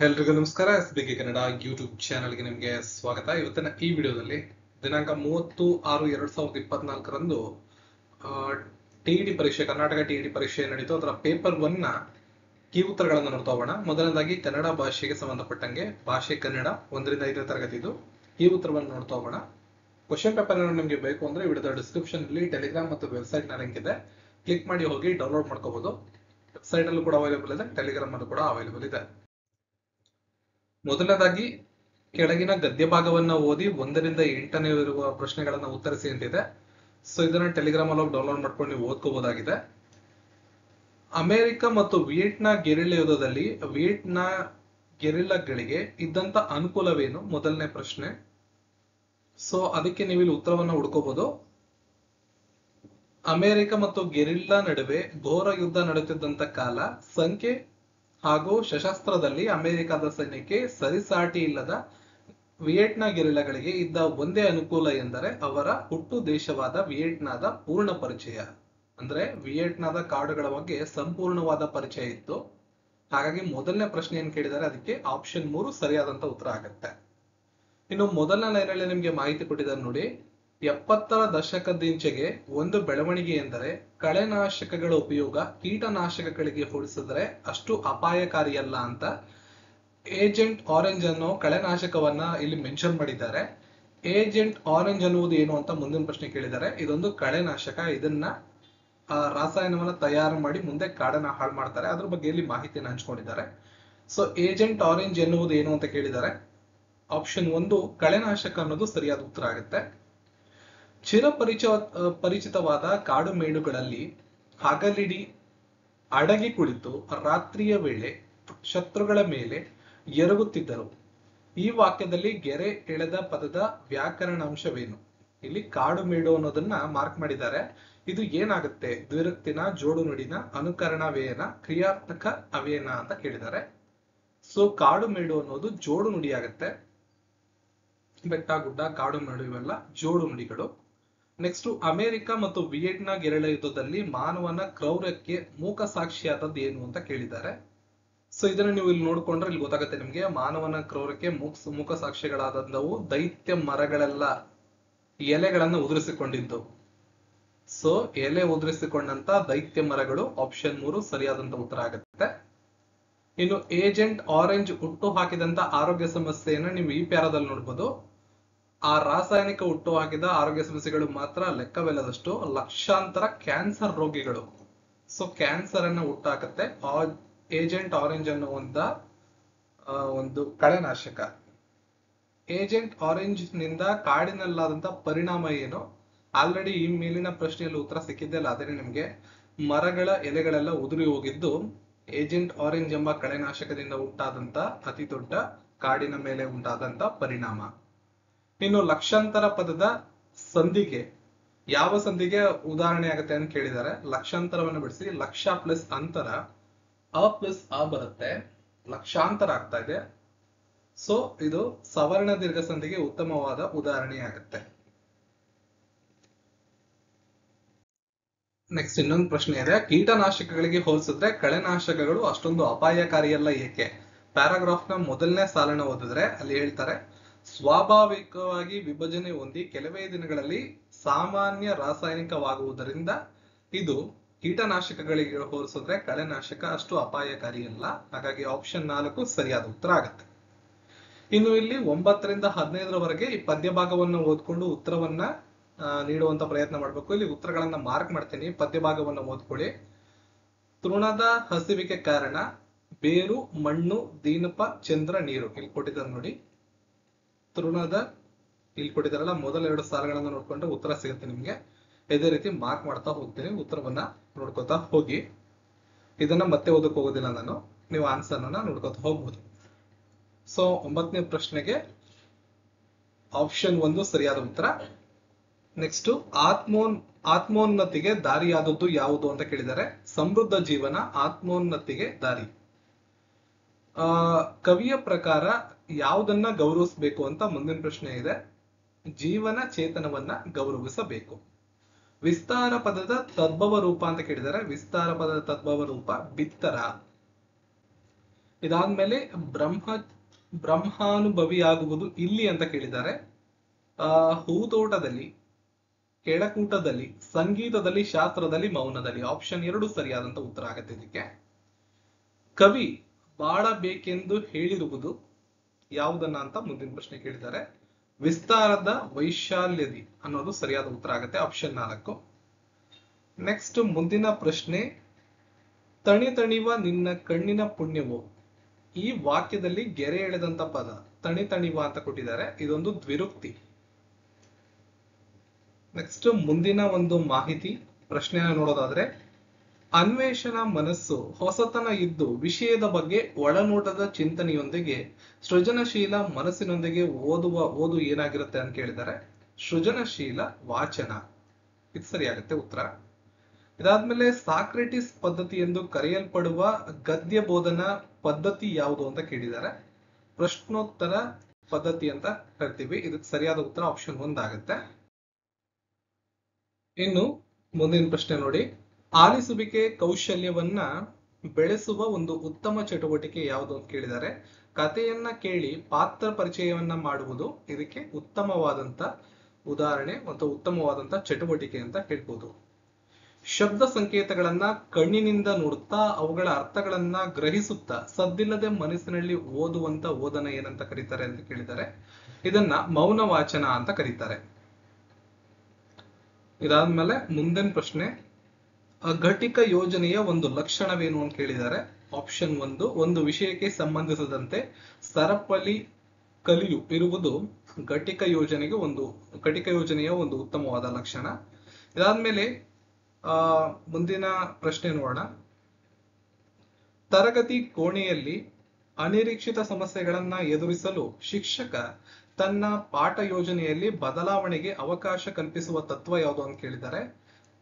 ಎಲ್ರಿಗೂ ನಮಸ್ಕಾರ. SBK Kannada YouTube ಚಾನಲ್ಗೆ ನಿಮಗೆ ಸ್ವಾಗತ. ಇವತ್ತಿನ ಈ ವಿಡಿಯೋದಲ್ಲಿ ದಿನಾಂಕ 30/6/2024ರಂದು ಟಿಇಡಿ ಪರೀಕ್ಷೆ, ಕರ್ನಾಟಕ ಟಿಇಡಿ ಪರೀಕ್ಷೆ ನಡೀತು. ಅದರ ಪೇಪರ್ 1 ನ ಕೀ ಉತ್ತರಗಳನ್ನು ನೋಡ್ತಾ ಹೋಗೋಣ. ಮೊದಲನೇದಾಗಿ ಕನ್ನಡ ಭಾಷೆಗೆ ಸಂಬಂಧಪಟ್ಟಂಗೆ ಭಾಷೆ ಕನ್ನಡ 1ರಿಂದ 5ನೇ ತರಗತಿದು ಕೀ ಉತ್ತರವನ್ನು ನೋಡ್ತಾ ಹೋಗೋಣ. ಕ್ವಶನ್ ಪೇಪರ್ ನಿಮಗೆ ಬೇಕು ಅಂದ್ರೆ ವಿಡಿಯೋದ ಡಿಸ್ಕ್ರಿಪ್ಷನ್ ಅಲ್ಲಿ ಟೆಲಿಗ್ರಾಮ್ ಮತ್ತು ವೆಬ್ಸೈಟ್ ನ ಲಿಂಕ್ ಇದೆ, ಕ್ಲಿಕ್ ಮಾಡಿ ಹೋಗಿ ಡೌನ್ಲೋಡ್ ಮಾಡ್ಕೋಬಹುದು. ವೆಬ್ಸೈಟ್ ಅಲ್ಲೂ ಕೂಡ ಅವೈಲೇಬಲ್ ಇದೆ, ಟೆಲಿಗ್ರಾಮ್ ಅಲ್ಲೂ ಕೂಡ ಅವೈಲೇಬಲ್ ಇದೆ. ಮೊದಲನೇದಾಗಿ ಕೆಳಗಿನ ಗದ್ಯ ಭಾಗವನ್ನ ಓದಿ 1ರಿಂದ 8ನೇ ಇರುವ ಪ್ರಶ್ನೆಗಳನ್ನ ಉತ್ತರಿಸಿ ಅಂತಿದೆ. ಸೊ ಇದನ್ನ ಟೆಲಿಗ್ರಾಮ್ ಅಲ್ಲಿ ಡೌನ್ಲೋಡ್ ಮಾಡ್ಕೊಂಡು ನೀವು ಓದ್ಕೋಬಹುದಾಗಿದೆ. ಅಮೆರಿಕ ಮತ್ತು ವಿಯೆಟ್ನಾಂ ಗೆರಿಲ್ಲಾ ಯುದ್ಧದಲ್ಲಿ ವಿಯೆಟ್ನಾಂ ಗೆರಿಲ್ಲಾಗಳಿಗೆ ಇದ್ದಂತ ಅನುಕೂಲವೇನು? ಮೊದಲನೇ ಪ್ರಶ್ನೆ. ಸೊ ಅದಕ್ಕೆ ನೀವು ಇಲ್ಲಿ ಉತ್ತರವನ್ನ ಹುಡ್ಕೋಬಹುದು. ಅಮೆರಿಕ ಮತ್ತು ಗೆರಿಲ್ಲಾ ನಡುವೆ ಘೋರ ಯುದ್ಧ ನಡೆಯುತ್ತಿದ್ದಂತ ಕಾಲ, ಸಂಖ್ಯೆ ಹಾಗೂ ಶಸ್ತ್ರಾಸ್ತ್ರದಲ್ಲಿ ಅಮೆರಿಕದ ಸೈನ್ಯಕ್ಕೆ ಸರಿಸಾಟಿ ಇಲ್ಲದ ವಿಯೆಟ್ನಾಂ ಗೆರಿಲ್ಲಾಗಳಿಗೆ ಇದ್ದ ಒಂದೇ ಅನುಕೂಲ ಎಂದರೆ ಅವರ ಹುಟ್ಟು ದೇಶವಾದ ವಿಯೆಟ್ನಾಂದ ಪೂರ್ಣ ಪರಿಚಯ. ಅಂದ್ರೆ ವಿಯೆಟ್ನಾಂದ ಕಾಡುಗಳ ಬಗ್ಗೆ ಸಂಪೂರ್ಣವಾದ ಪರಿಚಯ ಇತ್ತು. ಹಾಗಾಗಿ ಮೊದಲನೇ ಪ್ರಶ್ನೆ ಏನ್ ಕೇಳಿದರೆ ಅದಕ್ಕೆ ಆಪ್ಷನ್ 3 ಸರಿಯಾದಂತ ಉತ್ತರ ಆಗುತ್ತೆ. ಇನ್ನು ಮೊದಲನೇ ಲೈನಲ್ಲಿ ನಿಮ್ಗೆ ಮಾಹಿತಿ ಕೊಟ್ಟಿದ್ದಾರೆ ನೋಡಿ. 70ರ ದಶಕದಿಂಚೆಗೆ ಒಂದು ಬೆಳವಣಿಗೆ ಎಂದರೆ ಕಳೆನಾಶಕಗಳ ಉಪಯೋಗ ಕೀಟನಾಶಕಗಳಿಗೆ ಹೋಲಿಸಿದರೆ ಅಷ್ಟು ಅಪಾಯಕಾರಿಯಲ್ಲ ಅಂತ ಏಜೆಂಟ್ ಆರೆಂಜ್ ಅನ್ನೋ ಕಳೆನಾಶಕವನ್ನ ಇಲ್ಲಿ ಮೆನ್ಷನ್ ಮಾಡಿದ್ದಾರೆ. ಏಜೆಂಟ್ ಆರೆಂಜ್ ಅನ್ನುವುದು ಏನು ಅಂತ ಮುಂದಿನ ಪ್ರಶ್ನೆ ಕೇಳಿದ್ದಾರೆ. ಇದೊಂದು ಕಳೆನಾಶಕ. ಇದನ್ನ ರಾಸಾಯನವನ್ನ ತಯಾರು ಮಾಡಿ ಮುಂದೆ ಕಾಡನ್ನ ಹಾಳು ಮಾಡ್ತಾರೆ. ಅದ್ರ ಬಗ್ಗೆ ಇಲ್ಲಿ ಮಾಹಿತಿಯನ್ನು ಹಂಚ್ಕೊಂಡಿದ್ದಾರೆ. ಸೊ ಏಜೆಂಟ್ ಆರೆಂಜ್ ಎನ್ನುವುದು ಏನು ಅಂತ ಕೇಳಿದ್ದಾರೆ. ಆಪ್ಷನ್ 1 ಕಳೆನಾಶಕ ಅನ್ನೋದು ಸರಿಯಾದ ಉತ್ತರ ಆಗುತ್ತೆ. ಪರಿಚಿತವಾದ ಕಾಡು ಮೇಡುಗಳಲ್ಲಿ ಹಗಲಿಡಿ ಅಡಗಿ ಕುಳಿತು ರಾತ್ರಿಯ ವೇಳೆ ಶತ್ರುಗಳ ಮೇಲೆ ಎರಗುತ್ತಿದ್ದರು. ಈ ವಾಕ್ಯದಲ್ಲಿ ಗೆರೆ ಎಳೆದ ಪದದ ವ್ಯಾಕರಣಾಂಶವೇನು? ಇಲ್ಲಿ ಕಾಡು ಮೇಡು ಅನ್ನೋದನ್ನ ಮಾರ್ಕ್ ಮಾಡಿದ್ದಾರೆ. ಇದು ಏನಾಗುತ್ತೆ? ದ್ವಿರುಕ್ತಿನ, ಜೋಡು ನುಡಿನ, ಅನುಕರಣವೇನ, ಕ್ರಿಯಾತ್ಮಕ ಅವೇನ ಅಂತ ಕೇಳಿದ್ದಾರೆ. ಸೊ ಕಾಡು ಮೇಡು ಅನ್ನೋದು ಜೋಡು ನುಡಿ ಆಗುತ್ತೆ. ಬೆಟ್ಟ ಗುಡ್ಡ, ಕಾಡು ಮೇಡು ಇವೆಲ್ಲ ಜೋಡು ನುಡಿಗಳು. ನೆಕ್ಸ್ಟ್, ಅಮೆರಿಕ ಮತ್ತು ವಿಯೆಟ್ನಾಂ ಗೆರಿಲ್ಲಾ ಯುದ್ಧದಲ್ಲಿ ಮಾನವನ ಕ್ರೌರ್ಯಕ್ಕೆ ಮೂಕ ಸಾಕ್ಷಿಯಾದದ್ದು ಏನು ಅಂತ ಕೇಳಿದ್ದಾರೆ. ಸೊ ಇದನ್ನ ನೀವು ಇಲ್ಲಿ ನೋಡ್ಕೊಂಡ್ರೆ ಇಲ್ಲಿ ಗೊತ್ತಾಗುತ್ತೆ ನಿಮ್ಗೆ. ಮಾನವನ ಕ್ರೌರ್ಯಕ್ಕೆ ಮೂಕ ಸಾಕ್ಷಿಗಳಾದವು ದೈತ್ಯ ಮರಗಳೆಲ್ಲ ಎಲೆಗಳನ್ನ ಉದುರಿಸಿಕೊಂಡಿದ್ದು. ಸೊ ಎಲೆ ಉದುರಿಸಿಕೊಂಡಂತ ದೈತ್ಯ ಮರಗಳು ಆಪ್ಷನ್ 3 ಸರಿಯಾದಂತ ಉತ್ತರ ಆಗುತ್ತೆ. ಇನ್ನು ಏಜೆಂಟ್ ಆರೆಂಜ್ ಹುಟ್ಟು ಹಾಕಿದಂತ ಆರೋಗ್ಯ ಸಮಸ್ಯೆಯನ್ನ ನೀವು ಈ ಪ್ಯಾರಾದಲ್ಲಿ ನೋಡ್ಬೋದು. ಆ ರಾಸಾಯನಿಕ ಹುಟ್ಟು ಹಾಕಿದ ಆರೋಗ್ಯ ಸಮಸ್ಯೆಗಳು ಮಾತ್ರ ಲೆಕ್ಕವಿಲ್ಲದಷ್ಟು ಲಕ್ಷಾಂತರ ಕ್ಯಾನ್ಸರ್ ರೋಗಿಗಳು. ಸೊ ಕ್ಯಾನ್ಸರ್ ಅನ್ನ ಹುಟ್ಟಾಕತ್ತೆ ಏಜೆಂಟ್ ಆರೆಂಜ್ ಅನ್ನೋ ಒಂದು ಕಳೆನಾಶಕ. ಏಜೆಂಟ್ ಆರೆಂಜ್ ನಿಂದ ಕಾಡಿನಲ್ಲಾದಂತ ಪರಿಣಾಮ ಏನು? ಆಲ್ರೆಡಿ ಈ ಮೇಲಿನ ಪ್ರಶ್ನೆಯಲ್ಲಿ ಉತ್ತರ ಸಿಕ್ಕಿದ್ದೆಲ್ಲ ಅದೇನೆ ನಿಮ್ಗೆ. ಮರಗಳ ಎಲೆಗಳೆಲ್ಲ ಉದುರಿ ಹೋಗಿದ್ದು ಏಜೆಂಟ್ ಆರೆಂಜ್ ಎಂಬ ಕಳೆನಾಶಕದಿಂದ ಉಂಟಾದಂತ ಅತಿ ದೊಡ್ಡ ಕಾಡಿನ ಮೇಲೆ ಉಂಟಾದಂತ ಪರಿಣಾಮ. ಇನ್ನು ಲಕ್ಷಾಂತರ ಪದದ ಸಂಧಿಗೆ ಯಾವ ಸಂಧಿಗೆ ಉದಾಹರಣೆ ಆಗುತ್ತೆ ಅಂತ ಕೇಳಿದ್ದಾರೆ. ಲಕ್ಷಾಂತರವನ್ನು ಬಿಡಿಸಿ ಲಕ್ಷ ಪ್ಲಸ್ ಅಂತರ ಅ ಪ್ಲಸ್ ಆ ಬರುತ್ತೆ, ಲಕ್ಷಾಂತರ ಆಗ್ತಾ ಇದೆ. ಸೊ ಇದು ಸವರ್ಣ ದೀರ್ಘ ಸಂಧಿಗೆ ಉತ್ತಮವಾದ ಉದಾಹರಣೆ ಆಗುತ್ತೆ. ನೆಕ್ಸ್ಟ್ ಇನ್ನೊಂದು ಪ್ರಶ್ನೆ ಇದೆ. ಕೀಟನಾಶಕಗಳಿಗೆ ಹೋಲಿಸಿದ್ರೆ ಕಳೆನಾಶಕಗಳು ಅಷ್ಟೊಂದು ಅಪಾಯಕಾರಿಯಲ್ಲ ಏಕೆ? ಪ್ಯಾರಾಗ್ರಾಫ್ ನ ಮೊದಲನೇ ಸಾಲನ್ನ ಓದಿದ್ರೆ ಅಲ್ಲಿ ಹೇಳ್ತಾರೆ, ಸ್ವಾಭಾವಿಕವಾಗಿ ವಿಭಜನೆ ಹೊಂದಿ ಕೆಲವೇ ದಿನಗಳಲ್ಲಿ ಸಾಮಾನ್ಯ ರಾಸಾಯನಿಕವಾಗುವುದರಿಂದ ಇದು ಕೀಟನಾಶಕಗಳಿಗೆ ಹೋಲಿಸಿದ್ರೆ ಕಳೆನಾಶಕ ಅಷ್ಟು ಅಪಾಯಕಾರಿಯಲ್ಲ. ಹಾಗಾಗಿ ಆಪ್ಷನ್ 4 ಸರಿಯಾದ ಉತ್ತರ ಆಗುತ್ತೆ. ಇನ್ನು ಇಲ್ಲಿ 9ರಿಂದ 15ರವರೆಗೆ ಈ ಪದ್ಯ ಭಾಗವನ್ನು ಓದ್ಕೊಂಡು ಉತ್ತರವನ್ನ ನೀಡುವಂತ ಪ್ರಯತ್ನ ಮಾಡ್ಬೇಕು. ಇಲ್ಲಿ ಉತ್ತರಗಳನ್ನ ಮಾರ್ಕ್ ಮಾಡ್ತೀನಿ. ಪದ್ಯ ಭಾಗವನ್ನ ಓದ್ಕೊಳ್ಳಿ. ತೃಣದ ಹಸಿವಿಗೆ ಕಾರಣ ಬೇರು, ಮಣ್ಣು, ದೀನಪ, ಚಂದ್ರ, ನೀರು. ಇಲ್ಲಿ ಕೊಟ್ಟಿದ್ದಾರೆ ನೋಡಿ. ತೃಣದ ಇಲ್ಲಿ ಕೊಟ್ಟಿದ್ದಾರಲ್ಲ, ಮೊದಲ 2 ಸಾಲುಗಳನ್ನ ನೋಡ್ಕೊಂಡ್ರೆ ಉತ್ತರ ಸಿಗುತ್ತೆ ನಿಮ್ಗೆ. ಇದೇ ರೀತಿ ಮಾರ್ಕ್ ಮಾಡ್ತಾ ಹೋಗ್ತೀನಿ. ಉತ್ತರವನ್ನ ನೋಡ್ಕೋತಾ ಹೋಗಿ. ಇದನ್ನ ಮತ್ತೆ ಓದಕ್ ಹೋಗೋದಿಲ್ಲ ನಾನು, ನೀವು ಆನ್ಸರ್ನ ನೋಡ್ಕೋತಾ ಹೋಗ್ಬೋದು. ಸೊ 9ನೇ ಪ್ರಶ್ನೆಗೆ ಆಪ್ಷನ್ 1 ಸರಿಯಾದ ಉತ್ತರ. ನೆಕ್ಸ್ಟ್, ಆತ್ಮೋನ್ನತಿಗೆ ದಾರಿಯಾದದ್ದು ಯಾವುದು ಅಂತ ಕೇಳಿದ್ದಾರೆ. ಸಮೃದ್ಧ ಜೀವನ ಆತ್ಮೋನ್ನತಿಗೆ ದಾರಿ. ಕವಿಯ ಪ್ರಕಾರ ಯಾವುದನ್ನ ಗೌರವಿಸಬೇಕು ಅಂತ ಮುಂದಿನ ಪ್ರಶ್ನೆ ಇದೆ. ಜೀವನ ಚೇತನವನ್ನ ಗೌರವಿಸಬೇಕು. ವಿಸ್ತಾರ ಪದದ ತದ್ಭವ ರೂಪ ಅಂತ ಕೇಳಿದರೆ ವಿಸ್ತಾರ ಪದದ ತದ್ಭವ ರೂಪ ಬಿತ್ತರ. ಇದಾದ್ಮೇಲೆ ಬ್ರಹ್ಮಾನುಭವಿಯಾಗುವುದು ಇಲ್ಲಿ ಅಂತ ಕೇಳಿದ್ದಾರೆ. ಹೂತೋಟದಲ್ಲಿ, ಕೆಳಕೂಟದಲ್ಲಿ, ಸಂಗೀತದಲ್ಲಿ, ಶಾಸ್ತ್ರದಲ್ಲಿ, ಮೌನದಲ್ಲಿ. ಆಪ್ಷನ್ 2 ಸರಿಯಾದಂತ ಉತ್ತರ ಆಗತ್ತೆ ಇದಕ್ಕೆ. ಕವಿ ಬಾಳಬೇಕೆಂದು ಹೇಳಿರುವುದು ಯಾವುದನ್ನ ಅಂತ ಮುಂದಿನ ಪ್ರಶ್ನೆ ಕೇಳಿದ್ದಾರೆ. ವಿಸ್ತಾರದ ವೈಶಾಲ್ಯದಿ ಅನ್ನೋದು ಸರಿಯಾದ ಉತ್ತರ ಆಗುತ್ತೆ, ಆಪ್ಷನ್ 4. ನೆಕ್ಸ್ಟ್ ಮುಂದಿನ ಪ್ರಶ್ನೆ, ತಣಿ ತಣಿವ ನಿನ್ನ ಕಣ್ಣಿನ ಪುಣ್ಯವು. ಈ ವಾಕ್ಯದಲ್ಲಿ ಗೆರೆ ಎಳೆದಂತ ಪದ ತಣಿ ತಣಿವ ಅಂತ ಕೊಟ್ಟಿದ್ದಾರೆ, ಇದೊಂದು ದ್ವಿರುಕ್ತಿ. ನೆಕ್ಸ್ಟ್ ಮುಂದಿನ ಒಂದು ಮಾಹಿತಿ ಪ್ರಶ್ನೆನ ನೋಡೋದಾದ್ರೆ, ಅನ್ವೇಷಣ ಮನಸ್ಸು ಹೊಸತನ ಇದ್ದು ವಿಷಯದ ಬಗ್ಗೆ ಒಳನೋಟದ ಚಿಂತನೆಯೊಂದಿಗೆ ಸೃಜನಶೀಲ ಮನಸ್ಸಿನೊಂದಿಗೆ ಓದು ಏನಾಗಿರುತ್ತೆ ಅಂತ ಕೇಳಿದ್ದಾರೆ. ಸೃಜನಶೀಲ ವಾಚನ, ಇದು ಸರಿಯಾಗುತ್ತೆ ಉತ್ತರ. ಇದಾದ್ಮೇಲೆ ಸಾಕ್ರೆಟಿಸ್ ಪದ್ಧತಿ ಎಂದು ಕರೆಯಲ್ಪಡುವ ಗದ್ಯ ಬೋಧನಾ ಪದ್ಧತಿ ಯಾವುದು ಅಂತ ಕೇಳಿದ್ದಾರೆ. ಪ್ರಶ್ನೋತ್ತರ ಪದ್ಧತಿ ಅಂತ ಕರಿತೀವಿ, ಇದಕ್ಕೆ ಸರಿಯಾದ ಉತ್ತರ ಆಪ್ಷನ್ 1 ಆಗುತ್ತೆ. ಇನ್ನು ಮುಂದಿನ ಪ್ರಶ್ನೆ ನೋಡಿ, ಆಲಿಸುವಿಕೆ ಕೌಶಲ್ಯವನ್ನ ಬೆಳೆಸುವ ಒಂದು ಉತ್ತಮ ಚಟುವಟಿಕೆ ಯಾವುದು ಅಂತ ಕೇಳಿದ್ದಾರೆ. ಕಥೆಯನ್ನ ಕೇಳಿ ಪಾತ್ರ ಪರಿಚಯವನ್ನ ಮಾಡುವುದು ಇದಕ್ಕೆ ಉತ್ತಮವಾದಂತ ಉದಾಹರಣೆ ಮತ್ತು ಉತ್ತಮವಾದಂತ ಚಟುವಟಿಕೆ ಅಂತ ಹೇಳ್ಬೋದು. ಶಬ್ದ ಸಂಕೇತಗಳನ್ನ ಕಣ್ಣಿನಿಂದ ನೋಡುತ್ತಾ ಅವುಗಳ ಅರ್ಥಗಳನ್ನ ಗ್ರಹಿಸುತ್ತಾ ಸದ್ದಿಲ್ಲದೆ ಮನಸ್ಸಿನಲ್ಲಿ ಓದುವಂತ ಓದನ ಏನಂತ ಕರೀತಾರೆ ಅಂತ ಕೇಳಿದ್ದಾರೆ. ಇದನ್ನ ಮೌನ ವಾಚನ ಅಂತ ಕರೀತಾರೆ. ಇದಾದ್ಮೇಲೆ ಮುಂದಿನ ಪ್ರಶ್ನೆ, ಘಟಿಕ ಯೋಜನೆಯ ಒಂದು ಲಕ್ಷಣವೇನು ಅಂತ ಕೇಳಿದ್ದಾರೆ. ಆಪ್ಷನ್ 1, ಒಂದು ವಿಷಯಕ್ಕೆ ಸಂಬಂಧಿಸಿದಂತೆ ಸರಪಳಿ ಕಲಿಯು ಇರುವುದು ಘಟಿಕ ಯೋಜನೆಯ ಒಂದು ಉತ್ತಮವಾದ ಲಕ್ಷಣ. ಇದಾದ್ಮೇಲೆ ಮುಂದಿನ ಪ್ರಶ್ನೆ ನೋಡೋಣ. ತರಗತಿ ಕೋಣೆಯಲ್ಲಿ ಅನಿರೀಕ್ಷಿತ ಸಮಸ್ಯೆಗಳನ್ನ ಎದುರಿಸಲು ಶಿಕ್ಷಕ ತನ್ನ ಪಾಠ ಯೋಜನೆಯಲ್ಲಿ ಬದಲಾವಣೆಗೆ ಅವಕಾಶ ಕಲ್ಪಿಸುವ ತತ್ವ ಯಾವುದು ಅಂತ ಕೇಳಿದ್ದಾರೆ.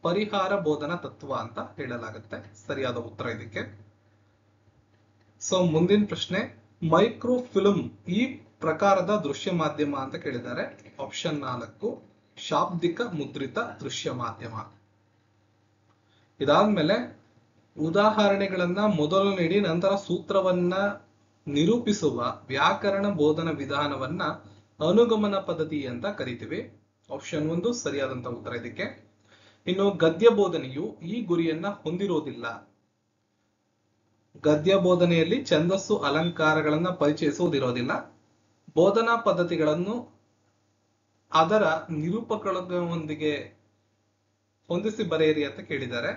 ಪರಿಹಾರ ಬೋಧನಾ ತತ್ವ ಅಂತ ಹೇಳಲಾಗುತ್ತೆ, ಸರಿಯಾದ ಉತ್ತರ ಇದಕ್ಕೆ. ಸೊ ಮುಂದಿನ ಪ್ರಶ್ನೆ, ಮೈಕ್ರೋ ಫಿಲ್ಮ್ ಈ ಪ್ರಕಾರದ ದೃಶ್ಯ ಮಾಧ್ಯಮ ಅಂತ ಕೇಳಿದ್ದಾರೆ. ಆಪ್ಷನ್ 4, ಶಾಬ್ದಿಕ ಮುದ್ರಿತ ದೃಶ್ಯ ಮಾಧ್ಯಮ. ಇದಾದ್ಮೇಲೆ ಉದಾಹರಣೆಗಳನ್ನ ಮೊದಲು ನೀಡಿ ನಂತರ ಸೂತ್ರವನ್ನ ನಿರೂಪಿಸುವ ವ್ಯಾಕರಣ ಬೋಧನ ವಿಧಾನವನ್ನ ಅನುಗಮನ ಪದ್ಧತಿ ಅಂತ ಕರಿತೀವಿ. ಆಪ್ಷನ್ 1 ಸರಿಯಾದಂತ ಉತ್ತರ ಇದಕ್ಕೆ. ಇನ್ನು ಗದ್ಯ ಬೋಧನೆಯು ಈ ಗುರಿಯನ್ನ ಹೊಂದಿರೋದಿಲ್ಲ. ಗದ್ಯ ಬೋಧನೆಯಲ್ಲಿ ಛಂದಸ್ಸು ಅಲಂಕಾರಗಳನ್ನ ಪರಿಚಯಿಸುವುದಿರೋದಿಲ್ಲ. ಬೋಧನಾ ಪದ್ಧತಿಗಳನ್ನು ಅದರ ನಿರೂಪಕಗಳೊಂದಿಗೆ ಹೊಂದಿಸಿ ಬರೆಯಿರಿ ಅಂತ ಕೇಳಿದ್ದಾರೆ.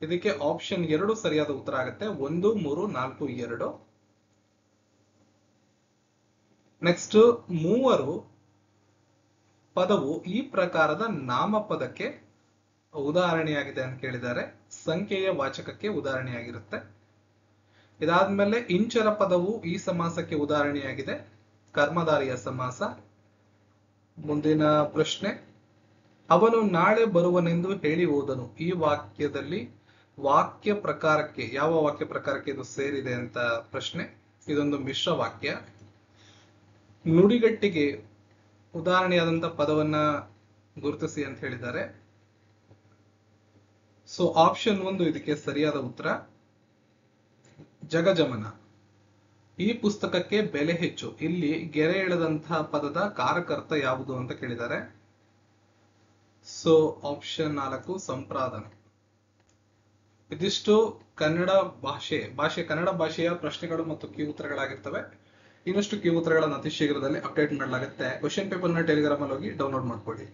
ಇದಕ್ಕೆ ಆಪ್ಷನ್ 2 ಸರಿಯಾದ ಉತ್ತರ ಆಗುತ್ತೆ, 1, 3, 4, 2. ನೆಕ್ಸ್ಟ್, ಮೂವರು ಪದವು ಈ ಪ್ರಕಾರದ ನಾಮಪದಕ್ಕೆ ಉದಾಹರಣೆಯಾಗಿದೆ ಅಂತ ಕೇಳಿದ್ದಾರೆ. ಸಂಖ್ಯೆಯ ವಾಚಕಕ್ಕೆ ಉದಾಹರಣೆಯಾಗಿರುತ್ತೆ. ಇದಾದ್ಮೇಲೆ ಇಂಚರ ಪದವು ಈ ಸಮಾಸಕ್ಕೆ ಉದಾಹರಣೆಯಾಗಿದೆ, ಕರ್ಮಧಾರಿಯ ಸಮಾಸ. ಮುಂದಿನ ಪ್ರಶ್ನೆ, ಅವನು ನಾಳೆ ಬರುವನೆಂದು ಹೇಳಿ ಹೋದನು. ಈ ವಾಕ್ಯದಲ್ಲಿ ವಾಕ್ಯ ಪ್ರಕಾರಕ್ಕೆ ಯಾವ ವಾಕ್ಯ ಪ್ರಕಾರಕ್ಕೆ ಇದು ಸೇರಿದೆ ಅಂತ ಪ್ರಶ್ನೆ. ಇದೊಂದು ಮಿಶ್ರ ವಾಕ್ಯ. ನುಡಿಗಟ್ಟಿಗೆ ಉದಾಹರಣೆಯಾದಂತ ಪದವನ್ನ ಗುರುತಿಸಿ ಅಂತ ಹೇಳಿದ್ದಾರೆ. ಸೊ ಆಪ್ಷನ್ 1 ಇದಕ್ಕೆ ಸರಿಯಾದ ಉತ್ತರ. ಜಗಜಮನ. ಈ ಪುಸ್ತಕಕ್ಕೆ ಬೆಲೆ ಹೆಚ್ಚು. ಇಲ್ಲಿ ಗೆರೆ ಎಳೆದಂತಹ ಪದದ ಕಾರಕರ್ತ ಯಾವುದು ಅಂತ ಕೇಳಿದ್ದಾರೆ. So option 4 ಸಂಪ್ರಾದನ. ಇದಿಷ್ಟು ಕನ್ನಡ ಭಾಷೆಯ ಪ್ರಶ್ನೆಗಳು ಮತ್ತು ಕೀ ಉತ್ತರಗಳಾಗಿರ್ತವೆ. ಇನ್ನಷ್ಟು ಕೀ ಉತ್ತರಗಳನ್ನು ಅತಿ ಶೀಘ್ರದಲ್ಲಿ ಅಪ್ಡೇಟ್ ಮಾಡಲಾಗುತ್ತೆ. ಕ್ವಶನ್ ಪೇಪರ್ ನ ಟೆಲಿಗ್ರಾಮ್ ಅಲ್ಲಿ ಹೋಗಿ ಡೌನ್ಲೋಡ್ ಮಾಡ್ಕೊಳ್ಳಿ.